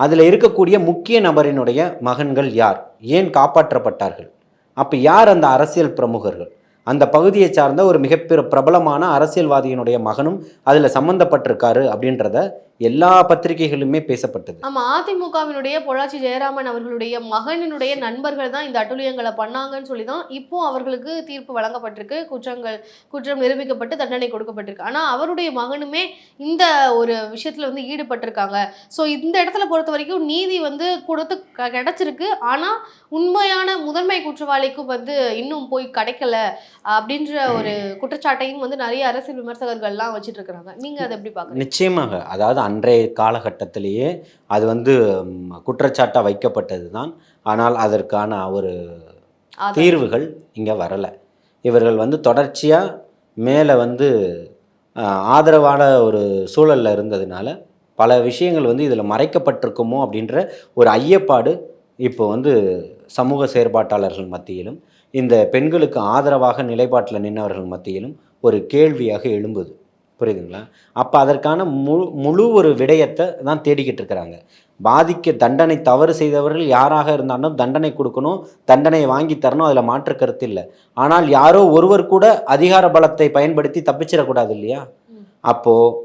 அதில் இருக்கக்கூடிய முக்கிய நபரினுடைய மகன்கள் யார், ஏன் காப்பாற்றப்பட்டார்கள், அப்போ யார் அந்த அரசியல் பிரமுகர்கள், அந்த பகுதியை சார்ந்த ஒரு மிகப்பெரிய பிரபலமான அரசியல்வாதியினுடைய மகனும் அதில் சம்மந்தப்பட்டிருக்காரு அப்படின்றத எல்லா பத்திரிகைகளுமே பேசப்பட்டது. ஆமா, அதிமுகவினுடைய பொள்ளாச்சி ஜெயராமன் அவர்களுடைய மகனினுடைய நண்பர்கள் தான் இந்த அட்டூழியங்களை பண்ணாங்கன்னு சொல்லி தான் இப்போ அவர்களுக்கு தீர்ப்பு வழங்கப்பட்டிருக்கு, குற்றம் நிரூபிக்கப்பட்டு தண்டனை கொடுக்கப்பட்டிருக்கு. ஆனா அவருடைய மகனுமே இந்த ஒரு விஷயத்துல வந்து ஈடுபட்டிருக்காங்க. ஸோ இந்த இடத்துல பொறுத்த வரைக்கும் நீதி வந்து கொடுத்து கிடைச்சிருக்கு. ஆனா உண்மையான முதன்மை குற்றவாளிக்கும் வந்து இன்னும் போய் கிடைக்கல அப்படின்ற ஒரு குற்றச்சாட்டையும் வந்து நிறைய அரசியல் விமர்சகர்கள்லாம் வச்சுட்டு இருக்கிறாங்க. நீங்க அதை எப்படி பாக்குறீங்க? நிச்சயமாக, அதாவது அன்றைய காலகட்டத்திலேயே அது வந்து குற்றச்சாட்டாக வைக்கப்பட்டது தான். ஆனால் அதற்கான ஒரு தீர்வுகள் இங்கே வரலை. இவர்கள் வந்து தொடர்ச்சியாக மேலே வந்து ஆதரவான ஒரு சூழலில் இருந்ததுனால பல விஷயங்கள் வந்து இதில் மறைக்கப்பட்டிருக்குமோ அப்படின்ற ஒரு ஐயப்பாடு இப்போ வந்து சமூக செயற்பாட்டாளர்கள் மத்தியிலும் இந்த பெண்களுக்கு ஆதரவாக நிலைப்பாட்டில் நின்றவர்கள் மத்தியிலும் ஒரு கேள்வியாக எழும்புது. புரியுதுங்களா? அப்போ அதற்கான முழு ஒரு விடயத்தை தான் தேடிக்கிட்டு இருக்கிறாங்க. தண்டனை தவறு செய்தவர்கள் யாராக இருந்தாலும் தண்டனை கொடுக்கணும், தண்டனையை வாங்கி தரணும், அதில் மாற்று கருத்து இல்லை. ஆனால் யாரோ ஒருவர் கூட அதிகார பலத்தை பயன்படுத்தி தப்பிச்சிடக்கூடாது இல்லையா? அப்போது